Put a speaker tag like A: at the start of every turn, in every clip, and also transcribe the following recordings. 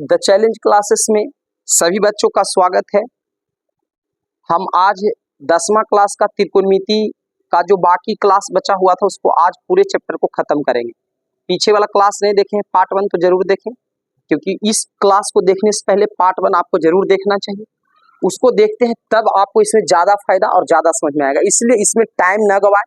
A: The challenge classes में सभी बच्चों का स्वागत है। हम आज 10वां क्लास का त्रिकोणमिति का जो बाकी क्लास बचा हुआ था उसको आज पूरे चैप्टर को खत्म करेंगे। पीछे वाला क्लास नहीं देखें, पार्ट 1 तो जरूर देखें, क्योंकि इस क्लास को देखने से पहले पार्ट 1 आपको जरूर देखना चाहिए। उसको देखते हैं तब आपको इसमें ज़्यादा फायदा और ज़्यादा समझ में आएगा, इसलिए इसमें टाइम न गवाए,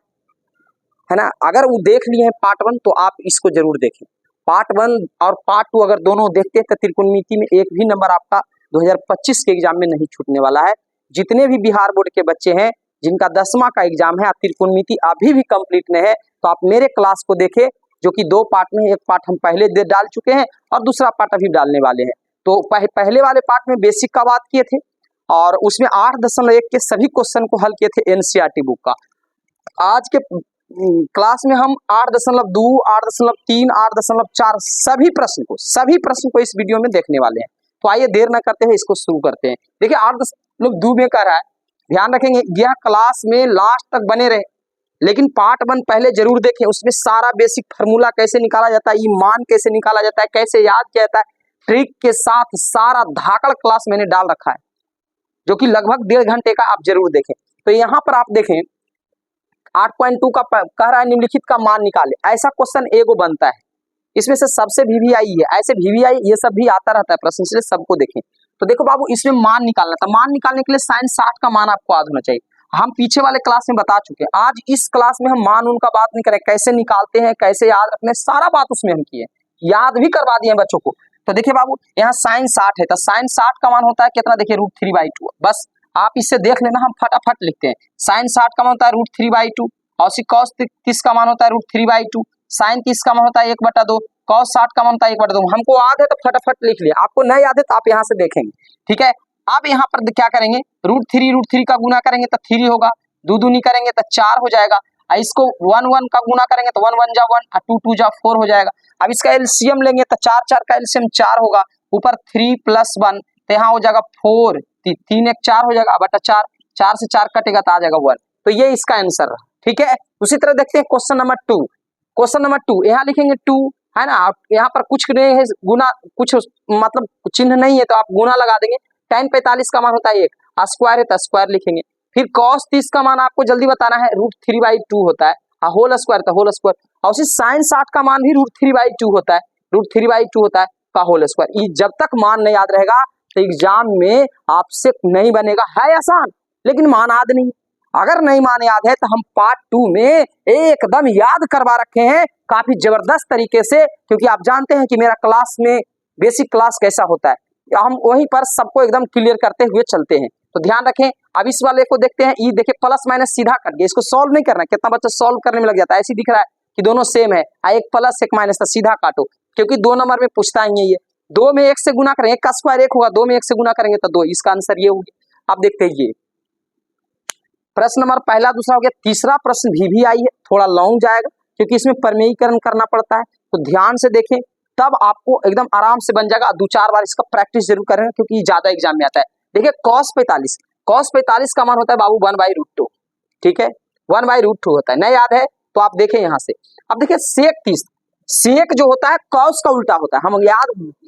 A: है ना। अगर वो देख लिए हैं पार्ट 1 तो आप इसको जरूर देखें। पार्ट 1 और पार्ट 2 अगर दोनों देखते हैं तो त्रिकोणमिति में एक भी नंबर आपका 2025 के एग्जाम में नहीं छूटने वाला है। जितने भी बिहार बोर्ड के बच्चे हैं जिनका 10वां का एग्जाम है, त्रिकोणमिति अभी भी कंप्लीट नहीं है, तो आप मेरे क्लास को देखें, जो कि 2 पार्ट में, एक पार्ट हम पहले डाल चुके हैं और दूसरा पार्ट अभी डालने वाले हैं। तो पहले वाले पार्ट में बेसिक का बात किए थे और उसमें 8.1 के सभी क्वेश्चन को हल किए थे एनसीईआरटी बुक का। आज के क्लास में हम 8.2, 8.3, 8.4 सभी प्रश्न को इस वीडियो में देखने वाले हैं। तो आइए देर न करते हैं, इसको शुरू करते हैं। देखिए 8.2 में कह रहा है, ध्यान रखेंगे यह क्लास में लास्ट तक बने रहे, लेकिन पार्ट 1 पहले जरूर देखें। उसमें सारा बेसिक फार्मूला कैसे निकाला जाता है, ये मान कैसे निकाला जाता है, कैसे याद किया जाता है, ट्रिक के साथ सारा धाकड़ क्लास मैंने डाल रखा है, जो कि लगभग 1.5 घंटे का आप जरूर देखें। तो यहाँ पर आप देखें 8.2 का कह रहा है निम्नलिखित का मान निकाले। ऐसा क्वेश्चन एगो बनता है, इसमें से सबसे वीवीआई है, ऐसे वीवीआई ये सब भी आता रहता है प्रश्न, इसलिए सबको देखें। तो देखो बाबू, इसमें मान निकालना था, मान निकालने के लिए sin 60 का मान आपको याद होना चाहिए। हम पीछे वाले क्लास में बता चुके हैं, आज इस क्लास में हम मान उनका बात नहीं करें, कैसे निकालते हैं, कैसे याद रखने, सारा बात उसमें हम किए, याद भी करवा दिए बच्चों को। तो देखिए बाबू, यहाँ sin 60 है, तो sin 60 का मान होता है कितना, देखिए √3/2। बस आप इससे देख लेना, हम फटाफट लिखते हैं। sin 60 का मान होता है √3/2 और cos 30 का मान होता है √3/2, sin 30 का मान होता है 1/2, cos 60 का मान होता है 1/2। हमको याद है तो फटाफट लिख लिया, आपको नहीं याद है तो आप यहाँ से देखेंगे, ठीक है। आप यहाँ पर क्या करेंगे, √3 का गुना करेंगे तो 3 होगा, 2 दूनी करेंगे तो 4 हो जाएगा, और इसको 1 का गुना करेंगे तो 1 1 जा 1 और 2 2 जा 4 हो जाएगा। अब इसका एलसीएम लेंगे तो 4 4 का एलसीएम 4 होगा, ऊपर 3 + 1 तो यहाँ हो जाएगा 4, 3 1 4 हो जाएगा, बटा 4, 4 से 4 कटेगा तो आ जाएगा 1। तो ये इसका आंसर रहा, ठीक है। उसी तरह देखते हैं क्वेश्चन नंबर 2। क्वेश्चन नंबर 2 यहाँ लिखेंगे 2, है ना। यहाँ पर कुछ नहीं है, गुना कुछ मतलब चिन्ह नहीं है तो आप गुना लगा देंगे। tan 45 का मान होता है 1, स्क्वायर है तो स्क्वायर लिखेंगे। फिर cos 30 का मान आपको जल्दी बताना है, √3/2 होता है, होल स्क्वायर तो होल स्क्वायर, और उसी sin 60 का मान भी √3/2 होता है, √3/2 होता है का होल स्क्वायर। ये जब तक मान नहीं याद रहेगा तो एग्जाम में आपसे नहीं बनेगा। है आसान, लेकिन मान याद नहीं। अगर नहीं मान याद है तो हम पार्ट 2 में एकदम याद करवा रखे हैं काफी जबरदस्त तरीके से, क्योंकि आप जानते हैं कि मेरा क्लास में बेसिक क्लास कैसा होता है, हम वहीं पर सबको एकदम क्लियर करते हुए चलते हैं। तो ध्यान रखें। अब इस वाले को देखते हैं, ये देखिए प्लस माइनस सीधा कट गया, इसको सॉल्व नहीं करना है। कितना बच्चा सॉल्व करने में लग जाता है, ऐसे दिख रहा है कि दोनों सेम है, एक प्लस एक माइनस, सीधा काटो, क्योंकि 2 नंबर में पूछता है ये 2 में 1 से गुना करेंगे, 1 का स्क्वायर 1 होगा, 2 में 1 से गुना करेंगे तो 2, इसका आंसर ये होगा। अब देखते हैं ये प्रश्न नंबर पहला दूसरा हो गया। तीसरा प्रश्न वीवीआई है, थोड़ा लॉन्ग जाएगा क्योंकि इसमें प्रमेयीकरण करना पड़ता है, तो ध्यान से देखें तब आपको एकदम आराम से बन जाएगा। 2-4 बार इसका प्रैक्टिस जरूर करें क्योंकि ज्यादा एग्जाम में आता है। देखिए cos 45 का मान होता है बाबू 1/√2, ठीक है, 1/√2 होता है। नहीं याद है तो आप देखें यहाँ से। अब देखिए sec 30, सेक जो होता है cos का उल्टा होता है। हम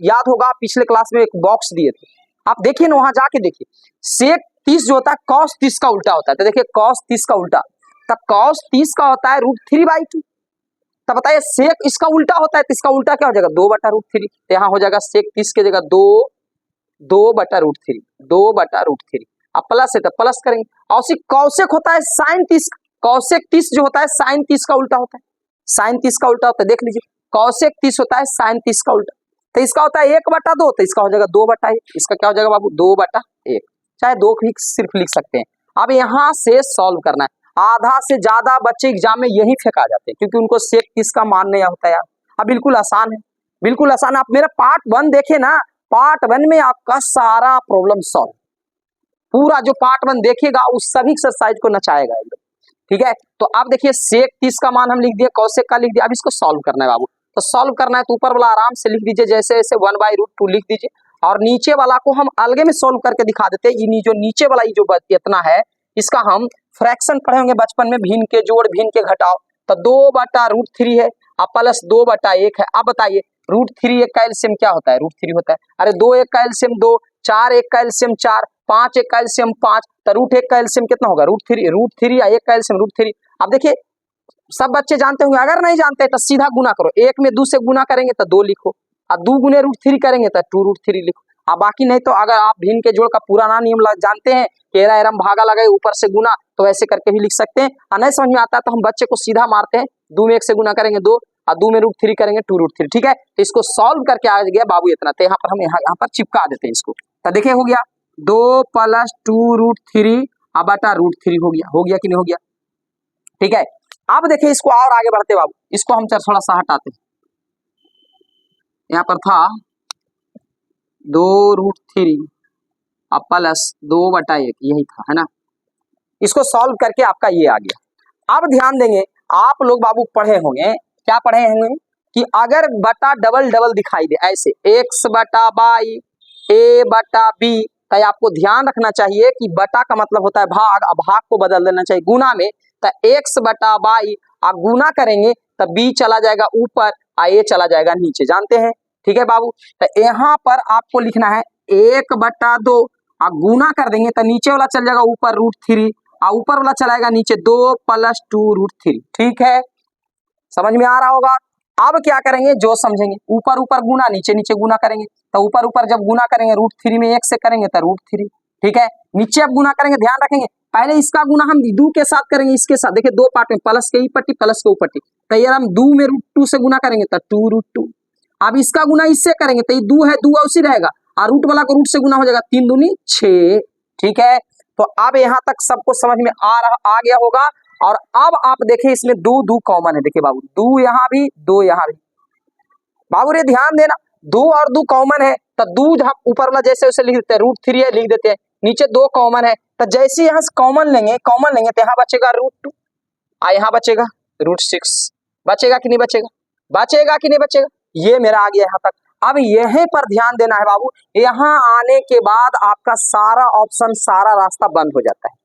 A: याद होगा पिछले क्लास में एक बॉक्स दिए थे, आप देखिए ना, वहां जाके देखिए। सेक 30 जो होता है cos 30 का उल्टा होता है, तो देखिए cos 30 का उल्टा, तो cos 30 का होता है √3/2। तो बताइए सेक इसका उल्टा होता है, तो इसका उल्टा क्या हो जाएगा, 2/√3। तो यहाँ हो जाएगा सेक 30 की जगह 2/√3, 2/√3। अब प्लस है तो प्लस करेंगे। और उसी कौशिक होता है sin 30, कौशिक 30 जो होता है sin 30 का उल्टा होता है, sin 30 का उल्टा होता है। देख लीजिए कौशिक 30 होता है sin 30 का उल्टा, तो इसका होता है 1/2, तो इसका हो जाएगा 2/1। इसका क्या हो जाएगा बाबू, 2/1, चाहे 2 भी सिर्फ लिख सकते हैं। अब यहाँ से सॉल्व करना है। आधा से ज्यादा बच्चे एग्जाम में यही फेंका जाते हैं क्योंकि उनको सेक 30 का मान नहीं होता यार। अब बिल्कुल आसान है, बिल्कुल आसान। आप मेरा पार्ट 1 देखे ना, पार्ट 1 में आपका सारा प्रॉब्लम सॉल्व, पूरा जो पार्ट 1 देखेगा उस सभी एक्सरसाइज को नचाएगा एकदम, ठीक है। तो अब देखिए सेक 30 का मान हम लिख दिए, कौशिक का लिख दिया। अब इसको सॉल्व करना है बाबू, तो सॉल्व करना है तो ऊपर वाला आराम से लिख दीजिए, जैसे जैसे 1/√2 लिख दीजिए, और नीचे वाला को हम अलगे में सॉल्व करके दिखा देते हैं। ये जो नीचे वाला ये जो इतना है, इसका हम फ्रैक्शन पढ़े होंगे बचपन में, भिन्न के जोड़ भिन्न के घटाओ, तो 2/√3 है, अब प्लस 2/1 है। अब बताइए √3 एक का एलसीएम क्या होता है? √3 होता है। अरे 2 एक का एलसीएम 2, 4 एक का एलसीएम 4, 5 एक का एलसीएम 5, तो √1 का एलसीएम कितना होगा? √3 या एक का एलसीएम √3। अब देखिए सब बच्चे जानते होंगे, अगर नहीं जानते तो सीधा गुना करो, 1 में 2 से गुना करेंगे तो 2 लिखो, और 2 गुने √3 करेंगे तो 2√3 लिखो। अब बाकी नहीं तो अगर आप भिन्न के जोड़ का पुराना नियम जानते हैं, एरा एरम भागा लगाए ऊपर से गुना, तो ऐसे करके भी लिख सकते हैं। और नहीं समझ में आता है तो हम बच्चे को सीधा मारते हैं, 2 में 1 से गुना करेंगे 2, और 2 में √3 करेंगे 2√3। ठीक है, तो इसको सॉल्व करके आ गया बाबू इतना, तो यहाँ पर हम यहाँ पर चिपका देते हैं इसको। तो देखिए हो गया 2 + 2√3 बटा √3 हो गया कि नहीं हो गया? ठीक है, अब देखिए इसको और आगे बढ़ते बाबू, इसको हम थोड़ा सा हटाते हैं। यहाँ पर था 2√3 प्लस 2/1, यही था, है ना। इसको सॉल्व करके आपका ये आ गया। अब ध्यान देंगे, आप लोग बाबू पढ़े होंगे, क्या पढ़े होंगे कि अगर बटा डबल डबल दिखाई दे ऐसे x/y a/b, तो आपको ध्यान रखना चाहिए कि बटा का मतलब होता है भाग, अब भाग को बदल देना चाहिए गुना में, तो x/y आप गुना करेंगे तो b चला जाएगा ऊपर, a चला जाएगा नीचे, जानते हैं। ठीक है बाबू, तो यहाँ पर आपको लिखना है 1/2, आप गुना कर देंगे तो नीचे वाला चल जाएगा ऊपर √3, और ऊपर वाला चलाएगा नीचे 2 + 2√3। ठीक है, समझ में आ रहा होगा। अब क्या करेंगे जो समझेंगे, ऊपर ऊपर गुना, नीचे नीचे गुना करेंगे, तो ऊपर ऊपर जब गुना करेंगे √3 में 1 से करेंगे तो √3। ठीक है, नीचे अब गुना करेंगे, ध्यान रखेंगे पहले इसका गुना हम 2 के साथ करेंगे, इसके साथ देखिए 2 पार्ट में, प्लस के ई पट्टी प्लस के ऊपट्टी, तो ये हम 2 में √2 से गुना करेंगे तो 2√2। अब इसका गुना इससे करेंगे तो ये 2 है 2 उसी रहेगा, और रूट वाला को रूट से गुना हो जाएगा, 3 दूनी 6। ठीक है, तो अब यहाँ तक सबको समझ में आ गया होगा। और अब आप देखिए इसमें 2 कॉमन है, देखिए बाबू 2 यहाँ भी 2 यहाँ भी, बाबू रे ध्यान देना 2 और 2 कॉमन है, तो 2 ऊपर वाला जैसे उसे लिख देते हैं √3 है लिख देते हैं, नीचे 2 कॉमन है, तो जैसे यहाँ से कॉमन लेंगे तो यहाँ बचेगा √2, यहाँ बचेगा √6, बचेगा कि नहीं बचेगा? बचेगा कि नहीं बचेगा? ये मेरा आ गया यहाँ तक। अब यहीं पर ध्यान देना है बाबू, यहाँ आने के बाद आपका सारा ऑप्शन, सारा रास्ता बंद हो जाता है।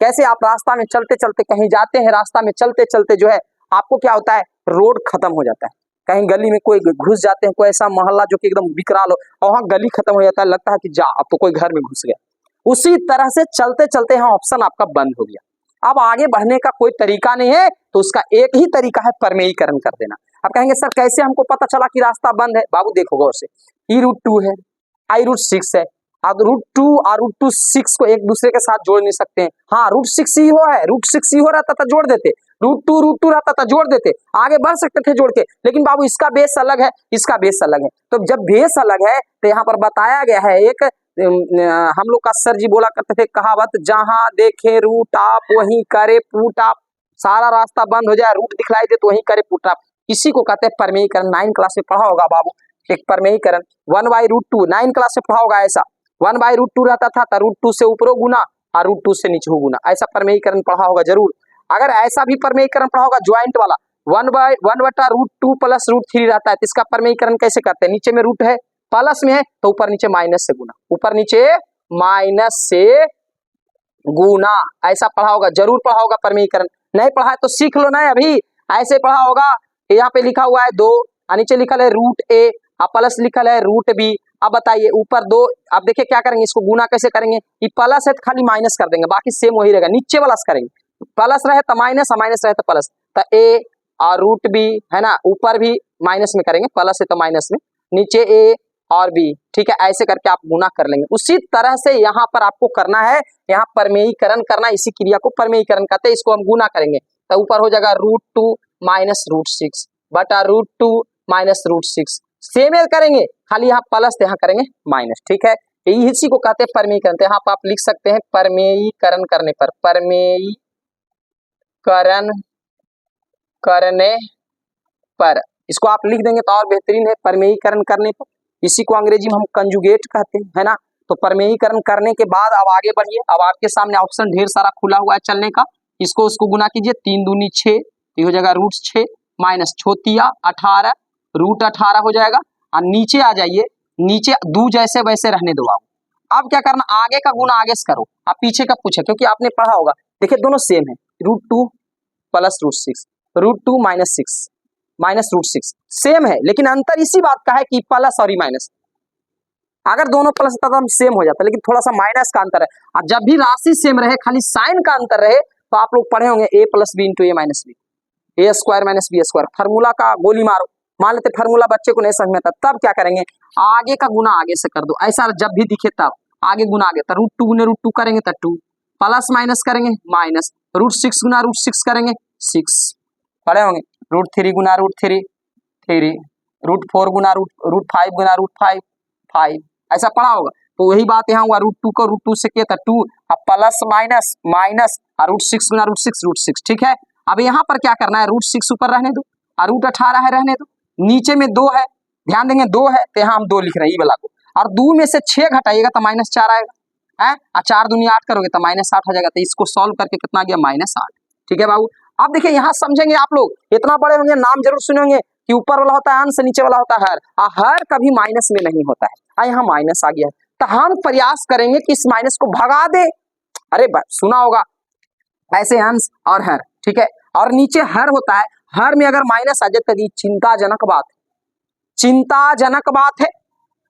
A: कैसे? आप रास्ता में चलते चलते कहीं जाते हैं, रास्ता में चलते चलते जो है आपको क्या होता है, रोड खत्म हो जाता है, कहीं गली में कोई घुस जाते हैं, कोई ऐसा मोहल्ला जो कि एकदम विकराल हो, और वहाँ गली खत्म हो जाता है, लगता है कि जा अब तो कोई घर में घुस गया। उसी तरह से चलते चलते यहाँ ऑप्शन आपका बंद हो गया, अब आगे बढ़ने का कोई तरीका नहीं है, तो उसका एक ही तरीका है, परमेयीकरण कर देना। अब कहेंगे सर कैसे हमको पता चला कि रास्ता बंद है? बाबू देखो गौर से, e√2 है, i√6 है, अब √2 और √6 को एक दूसरे के साथ जोड़ नहीं सकते हैं। हाँ √6 ही हो है, √6 ही हो रहता था जोड़ देते, √2 रहता था जोड़ देते, आगे बढ़ सकते थे जोड़ के, लेकिन बाबू इसका बेस अलग है, इसका बेस अलग है। तो जब बेस अलग है तो यहाँ पर बताया गया है एक, हम लोग का सर जी बोला करते थे कहावत, जहां देखे रूट आप वहीं करे पुट आप, सारा रास्ता बंद हो जाए रूट दिखलाई दे तो वहीं करे पुट आप, इसी को कहते हैं परमेयीकरण। 9 क्लास में पढ़ा होगा बाबू एक परमेयीकरण, 1/√2 9 क्लास में पढ़ा होगा ऐसा, 1/√2 रहता था तो √2 से ऊपर गुना और √2 से नीचे गुना, ऐसा परमेयीकरण पढ़ा होगा जरूर। अगर ऐसा भी परमेयीकरण पढ़ा होगा ज्वाइंट वाला, 1/√2 + √3 रहता है, तो इसका परमेयीकरण कैसे करते हैं? नीचे में रूट है, प्लस में है तो ऊपर नीचे माइनस से गुना, ऊपर नीचे माइनस से गुना, ऐसा पढ़ा होगा, जरूर पढ़ा होगा परमेयीकरण। नहीं पढ़ा है तो सीख लो ना, अभी ऐसे पढ़ा होगा। यहाँ पे लिखा हुआ है 2, नीचे लिखा है √a, प्लस लिखा है √b। अब बताइए ऊपर 2, अब देखिए क्या करेंगे, इसको गुना कैसे करेंगे, ये प्लस है तो खाली माइनस कर देंगे, बाकी सेम वही रहेगा, नीचे वाला करेंगे, प्लस रहे तो माइनस, माइनस रहे तो प्लस, तो a और √b है ना, ऊपर भी माइनस में करेंगे, प्लस है तो माइनस में, नीचे a और b। ठीक है, ऐसे करके आप गुना कर लेंगे। उसी तरह से यहाँ पर आपको करना है, यहाँ परमेयीकरण करना, इसी क्रिया को परमेयीकरण कहते हैं। इसको हम गुना करेंगे तो ऊपर हो जाएगा √2 - √6 बटा √2 - √6, सेम करेंगे खाली यहाँ प्लस यहाँ करेंगे माइनस। ठीक है, इसी को कहते हैं परमेयीकरण। तो यहाँ पर आप लिख सकते हैं परमेयीकरण करने पर, परमेयीकरण करने पर, इसको आप लिख देंगे तो और बेहतरीन है, परमेयीकरण करने पर। इसी को अंग्रेजी में हम कंजुगेट कहते हैं, है ना। तो परमेयीकरण करने के बाद अब आगे बढ़िए, अब आपके सामने ऑप्शन ढेर सारा खुला हुआ है चलने का, इसको उसको गुना कीजिए, 3 दूनी 6, ये हो जाएगा √6 माइनस 18 √18 हो जाएगा, और नीचे आ जाइए, नीचे 2 जैसे वैसे रहने दो आप। अब क्या करना, आगे का गुना आगे से करो, आप पीछे का पूछे, क्योंकि आपने पढ़ा होगा, देखिए दोनों सेम है, √2 + √6, √2 - 6 माइनस रूट सिक्स सेम है, लेकिन अंतर इसी बात का है कि प्लस और माइनस, अगर दोनों प्लस होता तो हम सेम हो जाता, लेकिन थोड़ा सा माइनस का अंतर है। और जब भी राशि सेम रहे, खाली साइन का अंतर रहे, तो आप लोग पढ़े होंगे A plus B into A minus B, A square minus B square. Formula का गोली मारो, मान लेते फार्मूला बच्चे को नहीं समझ में आता, तब क्या करेंगे, आगे का गुना आगे से कर दो, ऐसा जब भी दिखे तब आगे गुना आगे, तो रूट टू गुने रूट टू करेंगे तो टू, प्लस माइनस करेंगे माइनस, रूट सिक्स गुना रूट सिक्स करेंगे सिक्स, पढ़े होंगे रूट थ्री गुना root three three, root four गुना रूट फाइव गुना रूट फाइव फाइव, ऐसा पढ़ा होगा। तो वही बात यहाँ हुआ, रूट टू को रूट टू से किया था टू, अब प्लस माइनस माइनस और रूट सिक्स गुना रूट सिक्स, ठीक है। अब यहाँ पर क्या करना है, रूट सिक्स ऊपर रहने दो और रूट 18 है रहने दो, नीचे में दो है, ध्यान देंगे दो है तो यहाँ हम दो लिख रहे हैं ये वाला को, और दो में से 6 घटाइएगा तो माइनस 4 आएगा है, और 4 दूनी 8 करोगे तो माइनस 8 हो जाएगा। तो इसको सॉल्व करके कितना गया, माइनस 8, ठीक है बाबू। अब देखिए यहाँ समझेंगे आप लोग, इतना बड़े होंगे नाम जरूर सुने होंगे कि ऊपर वाला होता है अंश, नीचे वाला होता है हर, और हर कभी माइनस में नहीं होता है। यहाँ माइनस आ गया है, तो हम प्रयास करेंगे कि इस माइनस को भगा दे। अरे सुना होगा ऐसे अंश और हर, ठीक है, और नीचे हर होता है, हर में अगर माइनस आ जाए तो चिंताजनक बात है, चिंताजनक बात है।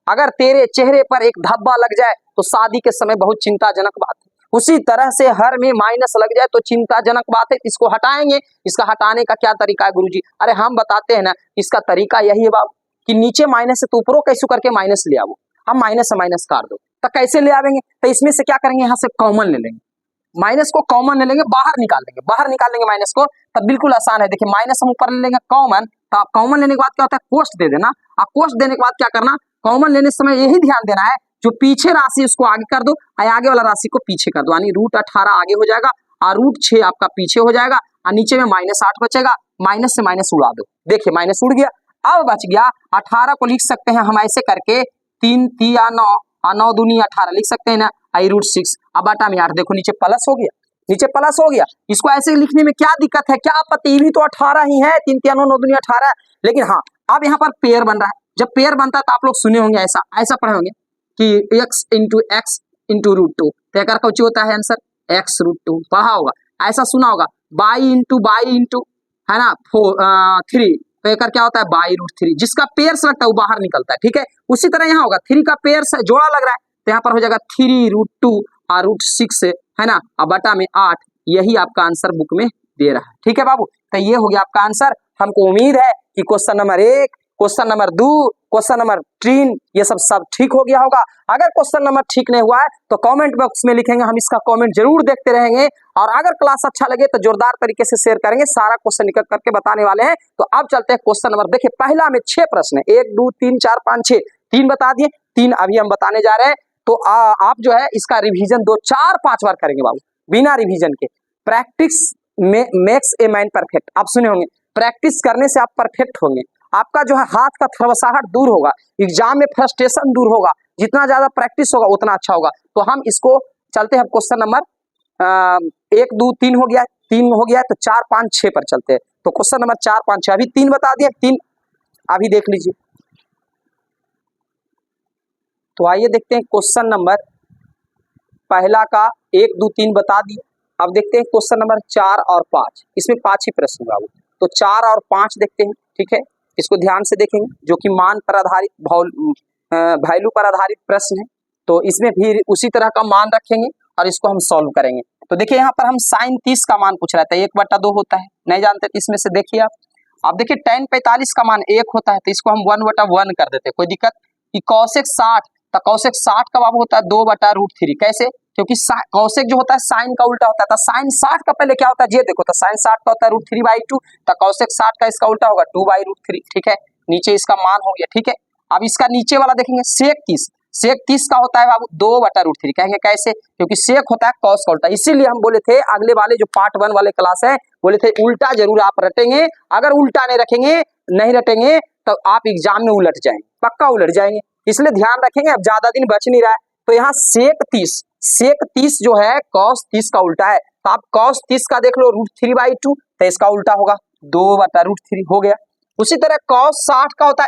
A: अगर तेरे चेहरे पर एक धब्बा लग जाए तो शादी के समय बहुत चिंताजनक बात है, उसी तरह से हर में माइनस लग जाए तो चिंताजनक बात है। इसको हटाएंगे, इसका हटाने का क्या तरीका है गुरुजी? अरे हम बताते हैं ना, इसका तरीका यही है बाबू कि नीचे माइनस है तो ऊपरों कैसे करके माइनस ले आओ, हम माइनस से माइनस काट दो, तो कैसे ले आवेंगे, तो इसमें से क्या करेंगे, यहाँ से कॉमन ले लेंगे, माइनस को कॉमन ले लेंगे, बाहर निकाल देंगे, बाहर निकाल लेंगे माइनस को, तब बिल्कुल आसान है। देखिए माइनस हम ऊपर ले लेंगे कॉमन, तो कॉमन लेने के बाद क्या होता है, कोष्ट दे देना, और कोष्ट देने के बाद क्या करना, कॉमन लेने समय यही ध्यान देना है, जो पीछे राशि उसको आगे कर दो और आगे वाला राशि को पीछे कर दो, यानी रूट 18 आगे हो जाएगा और रूट 6 आपका पीछे हो जाएगा, और नीचे में माइनस 8 बचेगा, माइनस से माइनस उड़ा दो, देखिए माइनस उड़ गया। अब बच गया 18 को लिख सकते हैं हम ऐसे करके, 3 3 9 और 9 दूनी 18 लिख सकते हैं ना, आई रूट 6, अब बाटा में 8, देखो नीचे प्लस हो गया, नीचे प्लस हो गया। इसको ऐसे लिखने में क्या दिक्कत है, क्या आपत्ति, भी तो 18 ही है, 3 3 9 दूनी 18, लेकिन हाँ अब यहाँ पर पेयर बन रहा है। जब पेयर बनता है तो आप लोग सुने होंगे, ऐसा ऐसा पढ़े होंगे कि x इंटू रूट टू, तो एक कौची होता है आंसर, x रूट टू, पढ़ा होगा, ऐसा सुना होगा, बाई इंटू है ना 3, तो एक क्या होता है बाई रूट 3, जिसका पेयर्स लगता है वो बाहर निकलता है, ठीक है। उसी तरह यहाँ होगा 3 का पेयर्स जोड़ा लग रहा है, तो यहाँ पर हो जाएगा 3 रूट 2 और रूट 6 है ना, अब बटा में 8, यही आपका आंसर बुक में दे रहा है, ठीक है बाबू। तो ये हो गया आपका आंसर। हमको उम्मीद है कि question number 1, question number 2, question number 3 ये सब ठीक हो गया होगा। अगर क्वेश्चन नंबर ठीक नहीं हुआ है तो कमेंट बॉक्स में लिखेंगे, हम इसका कमेंट जरूर देखते रहेंगे, और अगर क्लास अच्छा लगे तो जोरदार तरीके से शेयर करेंगे, सारा क्वेश्चन निकल करके बताने वाले हैं। तो अब चलते हैं क्वेश्चन नंबर, देखिए पहला में 6 प्रश्न है, 1 2 3 4 5 6, 3 बता दिए, 3 अभी हम बताने जा रहे हैं। तो आप जो है इसका रिवीजन 2 4 5 बार करेंगे बाबू, बिना रिवीजन के। Practice makes a man perfect, आप सुने होंगे, प्रैक्टिस करने से आप परफेक्ट होंगे, आपका जो है हाथ का थरवसाहट दूर होगा, एग्जाम में फ्रस्ट्रेशन दूर होगा, जितना ज्यादा प्रैक्टिस होगा उतना अच्छा होगा। तो हम इसको चलते हैं क्वेश्चन नंबर 1 2 3 हो गया, 3 हो गया, तो 4 5 6 पर चलते हैं। तो क्वेश्चन नंबर 4 5 6 अभी 3 बता दिए, 3 अभी देख लीजिए। तो आइए देखते हैं क्वेश्चन नंबर पहला का 1 2 3 बता दिए। अब देखते हैं क्वेश्चन नंबर 4 और 5, इसमें 5 ही प्रश्न बाबू। तो 4 और 5 देखते हैं, ठीक है, इसको ध्यान से देखेंगे, जो कि मान पर आधारित वैल्यू पर आधारित प्रश्न है। तो इसमें भी उसी तरह का मान रखेंगे और इसको हम सॉल्व करेंगे। तो देखिए यहाँ पर हम साइन 30 का मान पूछ रहा था, 1/2 होता है, नहीं जानते तो इसमें से देखिए आप। अब देखिए tan 45 का मान 1 होता है, तो इसको हम 1/1 कर देते हैं, कोई दिक्कत। कि cosec 60, तो cosec 60 का बाबू होता है 2/√3, कैसे, क्योंकि cosec जो होता है साइन का उल्टा होता है, तो साइन 60 का पहले क्या होता है ये देखो, तो साइन 60 का होता है √3/2, तो cosec 60 का इसका उल्टा होगा 2/√3, ठीक है, नीचे इसका मान हो गया, ठीक है। अब इसका नीचे वाला देखेंगे sec 30, sec 30 का होता है बाबू 2/√3, कहेंगे कैसे, क्योंकि sec होता है cos का उल्टा, इसीलिए हम बोले थे अगले वाले जो पार्ट 1 वाले क्लास है, बोले थे उल्टा जरूर आप रटेंगे, अगर उल्टा नहीं रटेंगे तो आप एग्जाम में उलट जाएंगे, पक्का उलट जाएंगे, इसलिए ध्यान रखेंगे। अब ज्यादा दिन बच नहीं रहा है, तो यहाँ sec 30 जो है cos 30 का उल्टा है, तो आप cos 30 का देख लो √3/2, तो इसका उल्टा होगा 2/√3 हो गया। उसी तरह cos 60 का होता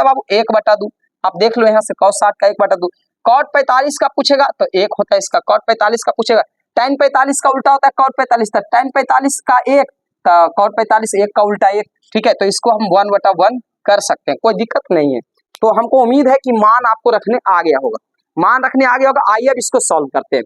A: है बाबू 1/2, आप देख लो यहाँ से cos 60 का 1/2। cot 45 का पूछेगा तो 1 होता है इसका, cot 45 का पूछेगा। tan 45 का उल्टा होता है cot 45, तो tan 45 का 1, कॉट 45 1 का उल्टा 1, ठीक है। तो इसको हम 1/1 कर सकते हैं, कोई दिक्कत नहीं है। तो हमको उम्मीद है कि मान आपको रखने आ गया होगा, मान रखने आ गया होगा। आइए अब इसको सॉल्व करते हैं।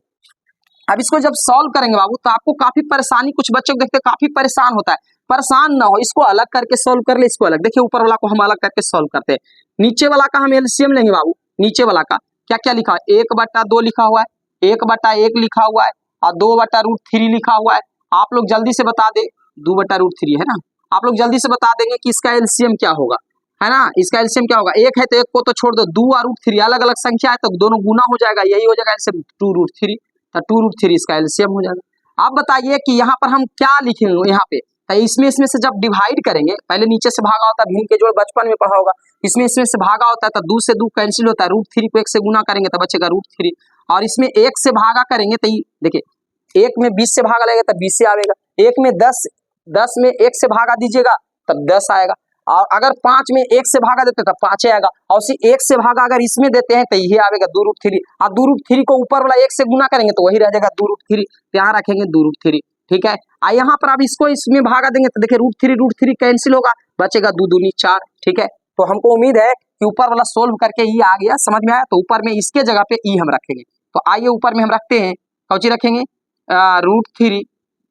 A: अब इसको जब सॉल्व करेंगे बाबू तो आपको काफी परेशानी, कुछ बच्चों को देखते काफी परेशान होता है, परेशान ना हो, इसको अलग करके सॉल्व कर ले, इसको अलग। देखिए ऊपर वाला को हम अलग करके सॉल्व करते हैं, नीचे वाला का हम एलसीएम लेंगे बाबू। नीचे वाला का क्या क्या लिखा है, 1/2 लिखा हुआ है, 1/1 लिखा हुआ है और 2/√3 लिखा हुआ है। आप लोग जल्दी से बता दे, 2/√3 है ना, आप लोग जल्दी से बता देंगे कि इसका एलसीएम क्या होगा, है ना। इसका एलसीएम क्या होगा, 1 है तो 1 को तो छोड़ दो, 2/√3 अलग अलग संख्या है तो दोनों गुना हो जाएगा, यही हो जाएगा एलसीएम 2√3, तो 2√3 इसका एलसीएम हो जाएगा। आप बताइए कि यहाँ पर हम क्या लिखेंगे, यहाँ पे तो इसमें से जब डिवाइड करेंगे, पहले नीचे से भागा होता है, भिन्न के जोड़ बचपन में पढ़ा होगा, इसमें से भागा होता है तो 2 से 2 कैंसिल होता है, √3 को 1 से गुना करेंगे तो बचेगा √3, और इसमें 1 से भागा करेंगे तो देखिए 1 में 20 से भागा लगेगा तब 20 से आएगा, 1 में 10 में 1 से भागा दीजिएगा तब 10 आएगा, और अगर 5 में 1 से भागा देते तो 5 आएगा, और उसी 1 से भागा अगर इसमें देते हैं तो ये आएगा 2√3, और 2√3 को ऊपर वाला 1 से गुना करेंगे तो वही रह जाएगा 2√3, यहाँ रखेंगे 2√3, ठीक है। यहाँ पर अब इसको इसमें भागा देंगे तो देखिए √3 कैंसिल होगा, बचेगा 2 दूनी 4, ठीक है। तो हमको उम्मीद है कि ऊपर वाला सोल्व करके ई आ गया, समझ में आया। तो ऊपर में इसके जगह पे ई हम रखेंगे, तो आइए ऊपर में हम रखते हैं, कौची रखेंगे, √3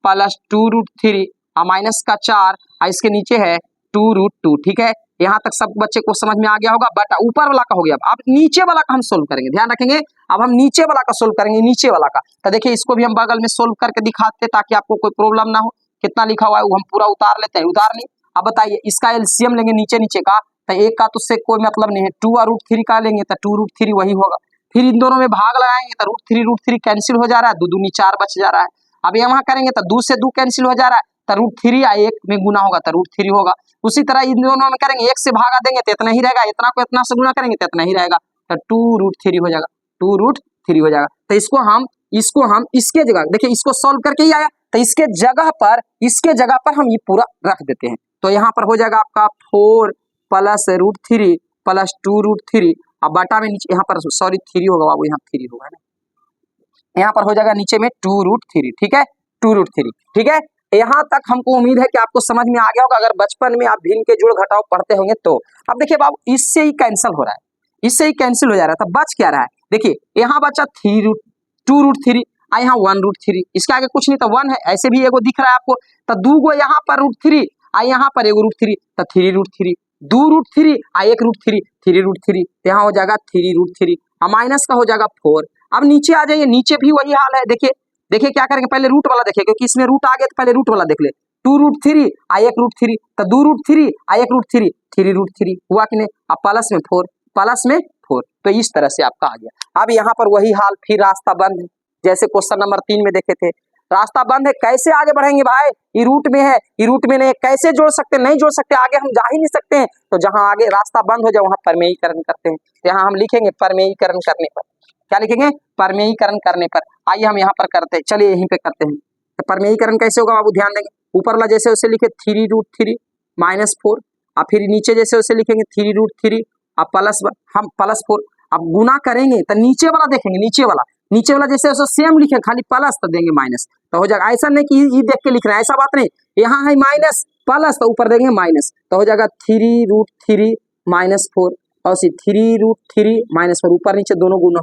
A: + 2√3 और माइनस का 4 और इसके नीचे है 2√2, ठीक है। यहाँ तक सब बच्चे को समझ में आ गया होगा, बट ऊपर वाला का हो गया। अब नीचे वाला का हम सोल्व करेंगे, ध्यान रखेंगे। अब हम नीचे वाला का सोल्व करेंगे, नीचे वाला का तो देखिए इसको भी हम बगल में सोल्व करके दिखाते हैं ताकि आपको कोई प्रॉब्लम ना हो। कितना लिखा हुआ है वो हम पूरा उतार लेते हैं, उतार ली। अब बताइए इसका एलसीएम लेंगे नीचे नीचे का, तो एक का तो उससे कोई मतलब नहीं है, 2/√3 का लेंगे तो 2√3 वही होगा, फिर इन दोनों में भाग लगाएंगे तो √3 कैंसिल हो जा रहा है, 2 दूनी 4 बच जा रहा है। अब यहाँ करेंगे तो 2 से 2 कैंसिल हो जा रहा है, तो √3 या 1 में गुना होगा तो √3 होगा। उसी तरह इन दोनों में करेंगे, 1 से भागा देंगे तो इतना ही रहेगा, इतना को इतना से गुना करेंगे तो इतना ही रहेगा, तो 2√3 हो जाएगा, 2√3 हो जाएगा। तो इसको हम इसके जगह देखिए, इसको सॉल्व करके ही आया तो इसके जगह पर हम ये पूरा रख देते हैं। तो यहाँ पर हो जाएगा आपका 4 + √3 + 2√3 अब बाटा में नीचे, यहाँ पर सॉरी 3 होगा बाबू, यहाँ 3 होगा ना, यहाँ पर हो जाएगा नीचे में 2√3, ठीक है, 2√3, ठीक है। यहाँ तक हमको उम्मीद है कि आपको समझ में आ गया होगा। अगर बचपन में आप भिन्न के जोड़ घटाव पढ़ते होंगे तो। अब देखिए बाबू इससे ही कैंसिल हो रहा है, इससे ही कैंसिल हो जा रहा था, बच क्या रहा है, देखिए यहाँ बचा 2√3 और यहाँ 1√3, इसके आगे कुछ नहीं तो 1 है, ऐसे भी एगो दिख रहा है आपको, तो 2 गो यहाँ पर √3 और यहाँ पर एगो √3 तो 3√3, 2√3 और 1√3 3√3, यहाँ हो जाएगा 3√3 और माइनस का हो जाएगा 4। अब नीचे आ जाइए, नीचे भी वही हाल है, देखिए क्या करेंगे, पहले रूट वाला देखिए क्योंकि इसमें रूट आ गया तो पहले रूट वाला देख ले, 2√3 और 1√3 तो 2√3 और 1√3 3√3 हुआ कि नहीं, अब प्लस में 4 तो इस तरह से आपका आ गया। अब यहाँ पर वही हाल, फिर रास्ता बंद है, जैसे क्वेश्चन नंबर 3 में देखे थे, रास्ता बंद है, कैसे आगे बढ़ेंगे भाई, ये रूट में है, ये रूट में नहीं, कैसे जोड़ सकते, नहीं जोड़ सकते, आगे हम जा ही नहीं सकते हैं। तो जहां आगे रास्ता बंद हो जाए वहां परमेयीकरण करते हैं, यहाँ हम लिखेंगे परमेयीकरण करने पर, क्या लिखेंगे, परमेयीकरण करने पर। आइए हम यहाँ पर करते हैं, चलिए यहीं पे करते हैं। तो परमेयीकरण कैसे होगा बाबू, ध्यान देंगे, ऊपर वाला जैसे उसे लिखे 3√3 - 4 और फिर नीचे जैसे उसे लिखेंगे 3√3 और +4। अब गुना करेंगे तो नीचे वाला देखेंगे, नीचे वाला जैसे उसे सेम लिखे, खाली प्लस तो देंगे माइनस, तो हो जाएगा। ऐसा नहीं कि ये देख के लिख रहे हैं, ऐसा बात नहीं, यहाँ है माइनस प्लस तो ऊपर देंगे माइनस, तो हो जाएगा 3√3 - 4 और 3√3 - 4, ऊपर नीचे दोनों गुना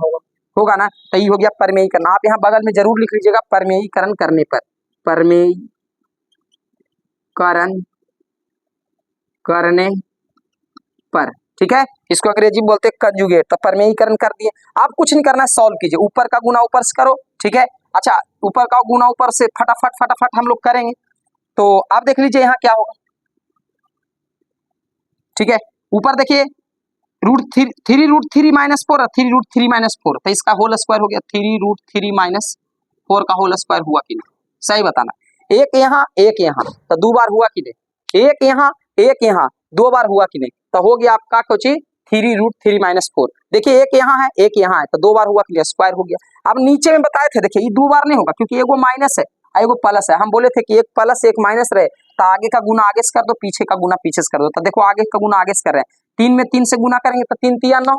A: होगा ना, तो ये हो गया परमेयीकरण। आप यहाँ बगल में जरूर लिख लीजिएगा परमेयीकरण करने पर, परमेयीकरण करने पर, ठीक है। इसको अंग्रेजी में बोलते हैं कंजुगेट, तो परमेयीकरण कर दिए। आप कुछ नहीं करना है, सॉल्व कीजिए, ऊपर का गुना ऊपर से करो, ठीक है। अच्छा ऊपर का गुना ऊपर से फटाफट हम लोग करेंगे, तो आप देख लीजिए यहाँ क्या होगा, ठीक है। ऊपर देखिए √3 -4 और 3√3 - 4, तो इसका होल स्क्वायर हो गया 3√3 - 4 का होल स्क्वायर हुआ कि नहीं, सही बताना। एक यहाँ तो 2 बार हुआ कि नहीं, एक यहाँ 2 बार हुआ कि नहीं, तो हो गया आपका कुछ 3√3 - 4। देखिए एक यहाँ है तो 2 बार हुआ कि नहीं, स्क्वायर हो गया। अब नीचे में बताए थे, देखिए ये 2 बार नहीं होगा क्योंकि एगो माइनस है एगो प्लस है, हम बोले थे कि एक प्लस एक माइनस रहे तो आगे का गुना आगे से कर दो, पीछे का गुना पीछे से कर दो। तो देखो आगे का गुना आगे से कर रहे हैं, 3 में 3 से गुना करेंगे तो 3 तिया 9,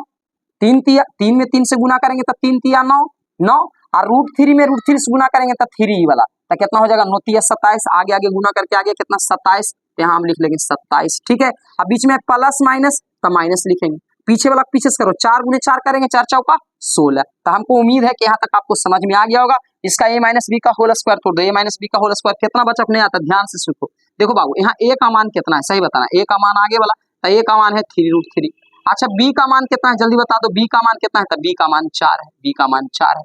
A: 3 में 3 से गुना करेंगे तो 3 तिया 9 और √3 में √3 से गुना करेंगे तो 3 वाला तो कितना हो जाएगा 9 27, आगे आगे गुना करके आगे कितना 27, यहाँ हम लिख लेंगे 27। ठीक है, अब बीच में प्लस माइनस तो माइनस लिखेंगे, पीछे वाला पीछे से करो, 4 गुने 4 करेंगे 4 चौका 16। तो हमको उम्मीद है कि यहाँ तक आपको समझ में आ गया होगा। इसका a माइनस बी का होल स्क्वायर तोड़ दो, a माइनस बी का होल स्क्वायर कितना बचा नहीं आता, ध्यान से सीखो। देखो बाबू यहाँ a का मान कितना है, सही बताना, a का मान आगे वाला, तो a का मान है 3√3। अच्छा b का मान कितना है, जल्दी बता दो, b का मान कितना है, तो b का मान 4 है, b का मान 4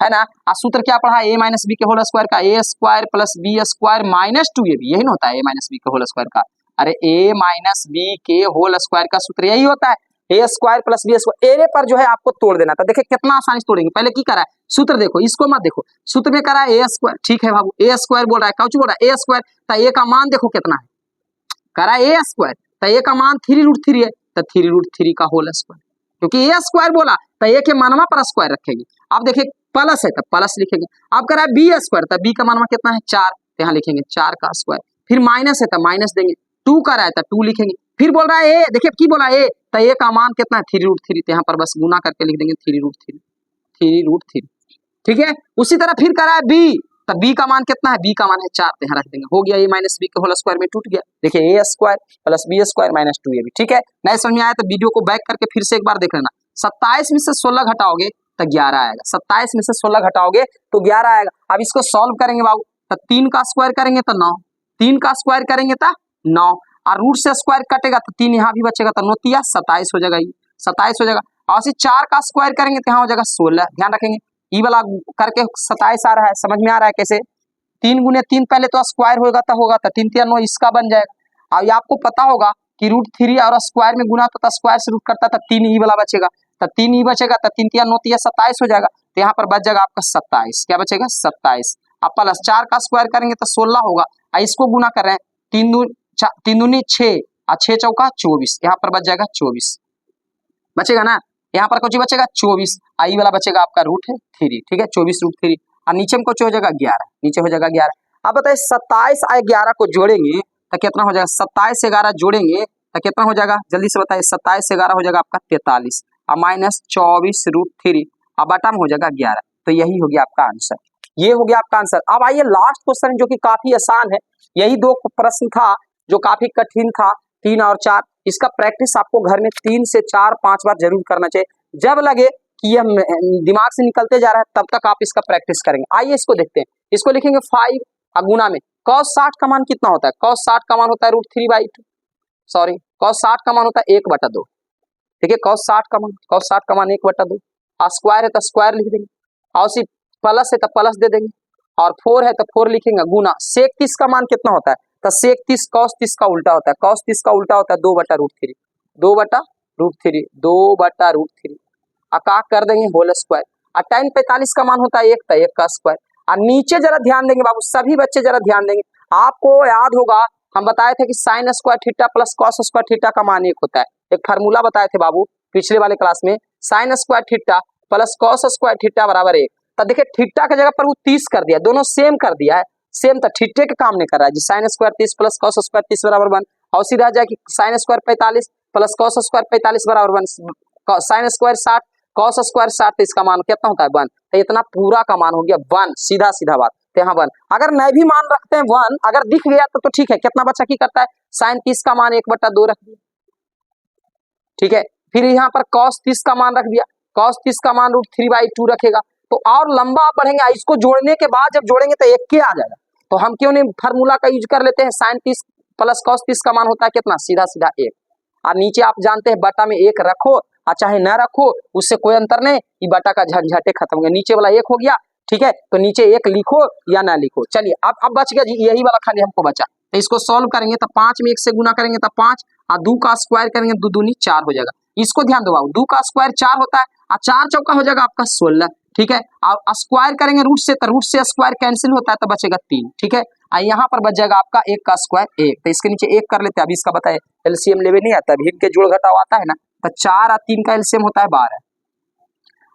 A: है ना। आ सूत्र क्या पढ़ा, a माइनस बी के होल स्क्वायर का a square plus b square minus 2ab, यही ना होता है a माइनस बी के होल स्क्वायर का। अरे a माइनस बी के होल स्क्वायर का सूत्र यही होता है, a square plus b square. एरे पर जो है आपको तोड़ देना था, देखिए कितना आसानी से तोड़ेंगे। पहले की करा है, सूत्र देखो, इसको मत देखो, सूत्र में करा है a स्क्वायर, ठीक है बाबू, a स्क्वायर बोल रहा है, काउच बोल रहा है a स्क्वायर, तो a का मान देखो कितना है, करा a स्क्वायर, तो a का मान 3√3 है, तो 3√3 का होल स्क्वायर, क्योंकि a स्क्वायर बोला तो a के मानवा पर स्क्वायर रखेंगे। अब देखिए प्लस है तो प्लस लिखेंगे, अब करा है बी स्क्वायर, तो b का मानवा कितना है 4, तो यहाँ लिखेंगे 4 का स्क्वायर, फिर माइनस है तो माइनस देंगे, 2 का रहा है तो 2 लिखेंगे, फिर बोल रहा है a, देखिए की बोला a, तो a का मान कितना है 3√3, तो यहाँ पर बस गुना करके लिख देंगे 3√3। ठीक है, उसी तरह फिर करा है b, तो b का मान कितना है, b का मान है 4, तो यहाँ रख देंगे, हो गया a माइनस बी के होल स्क्वायर में टूट गया। देखिए a square plus b square minus 2ab। ठीक है, नहीं समझ में आया तो वीडियो को बैक करके फिर से एक बार देख लेना। 27 में से 16 घटाओगे तो 11 आएगा, 27 में से 16 घटाओगे तो 11 आएगा। अब इसको सॉल्व करेंगे बाबू, तो 3 का स्क्वायर करेंगे तो 9, 3 का स्क्वायर करेंगे तो 9, और रूट से स्क्वायर कटेगा तो 3 यहाँ भी बचेगा, तो 9 तिया 27 हो जाएगा, ये 27 हो जाएगा। और इसी 4 का स्क्वायर करेंगे तो यहाँ हो जाएगा 16, ध्यान रखेंगे, ई वाला करके 27 आ रहा है, समझ में आ रहा है कैसे, 3 गुने 3 पहले तो स्क्वायर होगा तो 3 तिया 9, इसका बन जाएगा। और ये आपको पता होगा कि √3 और स्क्वायर में गुना होता, स्क्वायर से रूट करता, तो 3 ई वाला बचेगा, तो 3 ई बचेगा, तो 3 तिया 9 तिया 27 हो जाएगा, तो यहाँ पर बच जाएगा आपका 27, क्या बचेगा 27। अब प्लस 4 का स्क्वायर करेंगे तो 16 होगा, और इसको गुना कर रहे हैं 3 दूनी 6 और 6 चौका 24, यहाँ पर बच जाएगा 24 बचेगा ना, यहाँ पर कुछ बचेगा 24, आई वाला बचेगा आपका √3। ठीक है, 24√3, और नीचे में कुछ हो जाएगा 11, नीचे हो जाएगा 11। अब बताइए 27 और 11 को जोड़ेंगे तो कितना हो जाएगा, 27 से 11 जोड़ेंगे तो कितना हो जाएगा, जल्दी से बताइए, 27 से 11 हो जाएगा आपका 43, और माइनस 24√3, और बटा में हो जाएगा 11, तो यही हो गया आपका आंसर, ये हो गया आपका आंसर। अब आइए लास्ट क्वेश्चन जो कि काफी आसान है, यही 2 प्रश्न था जो काफी कठिन था, 3 और 4, इसका प्रैक्टिस आपको घर में 3 से 4 5 बार जरूर करना चाहिए। जब लगे कि यह दिमाग से निकलते जा रहा है तब तक आप इसका प्रैक्टिस करेंगे। आइए इसको देखते हैं, इसको लिखेंगे 5 गुना में cos 60 का मान कितना होता है, cos 60 का मान होता है √3/2, सॉरी cos 60 का मान होता है 1/2। ठीक है, cos 60 का मान 1/2, और स्क्वायर है तो स्क्वायर लिख देंगे, और उसी प्लस है तो प्लस दे देंगे, और 4 है तो 4 लिखेंगे, गुना sec 30 का मान कितना होता है, तो sec 30 cos 30 का उल्टा होता है, cos 30 का उल्टा होता है 2/√3, 2/√3, अका कर देंगे होल स्क्वायर, और tan 45 का मान होता है 1, तो 1 का स्क्वायर। और नीचे जरा ध्यान देंगे बाबू, सभी बच्चे जरा ध्यान देंगे, आपको याद होगा हम बताए थे कि sin square theta plus cos square theta का मान 1 होता है, एक फार्मूला बताए थे बाबू पिछले वाले क्लास में, sin square theta plus cos square theta बराबर 1। तो देखिए थीटा की जगह पर वो 30 कर दिया, दोनों सेम कर दिया है, सेम, तो थीटे के काम नहीं कर रहा है जी, sin square 30 plus cos square 30 बराबर 1, और उसी रह जाए कि sin square 45 plus cos square 45 बराबर 1, sin स्क्वायर 60 cos स्क्वायर 60, तो इसका मान कितना होता है 1, तो इतना पूरा का मान हो गया 1, सीधा सीधा बात, तो यहाँ 1। अगर नहीं भी मान रखते हैं 1, अगर दिख गया तो ठीक है, कितना बच्चा की करता है, sin 30 का मान 1/2 रख दिया, ठीक है, फिर यहाँ पर cos 30 का मान रख दिया, cos 30 का मान √3/2 रखेगा, तो और लंबा आप बढ़ेंगे, इसको जोड़ने के बाद जब जोड़ेंगे तो 1 के आ जाएगा, तो हम क्यों नहीं फार्मूला का यूज कर लेते हैं, sin 30 प्लस cos 30 का मान होता है कितना, सीधा सीधा 1, और नीचे आप जानते हैं बटा में 1 रखो और चाहे ना रखो उससे कोई अंतर नहीं, ये बटा का झंझटे खत्म हो गया, नीचे वाला 1 हो गया, ठीक है, तो नीचे 1 लिखो या ना लिखो। चलिए अब बच गया जी, यही वाला खाली हमको बचा, तो इसको सॉल्व करेंगे तो 5 में 1 से गुना करेंगे तो 5, और 2 का स्क्वायर करेंगे 2 दूनी 4 हो जाएगा, इसको ध्यान दो, 2 का स्क्वायर 4 होता है, और 4 चौका हो जाएगा आपका 16, ठीक है, और स्क्वायर करेंगे रूट से, तो रूट से स्क्वायर कैंसिल होता है तो बचेगा 3, ठीक है, यहाँ पर बच जाएगा आपका 1 का स्क्वायर 1, तो इसके नीचे 1 कर लेते हैं। अभी इसका बताए एलसीएम लेवे नहीं आता, अभी इनके जोड़ घटाव आता है ना, तो 4 और 3 का एलसीएम होता है 12,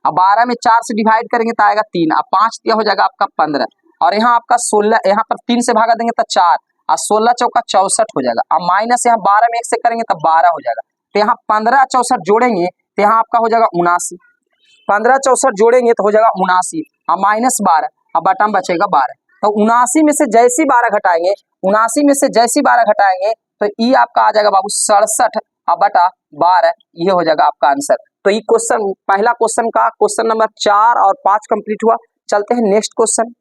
A: अब 12 में 4 से डिवाइड करेंगे तो आएगा 3, अब 5 दिया हो जाएगा आपका 15, और यहाँ आपका 16, यहाँ पर 3 से भागा देंगे तो 4, और 16 चौका 64 हो जाएगा, अब माइनस यहाँ 12 में 1 से करेंगे तो 12 हो जाएगा, तो यहाँ 15 64 जोड़ेंगे तो यहाँ आपका हो जाएगा 79, 15 64 जोड़ेंगे तो हो जाएगा 79, और -12, अब बटा में बचेगा 12, तो 79 में से जैसी 12 घटाएंगे, 79 में से जैसी 12 घटाएंगे तो ई आपका आ जाएगा बाबू 67 बटा 12, ये हो जाएगा आपका आंसर। तो ये क्वेश्चन, पहला क्वेश्चन का क्वेश्चन नंबर 4 और 5 कंप्लीट हुआ। चलते हैं नेक्स्ट क्वेश्चन।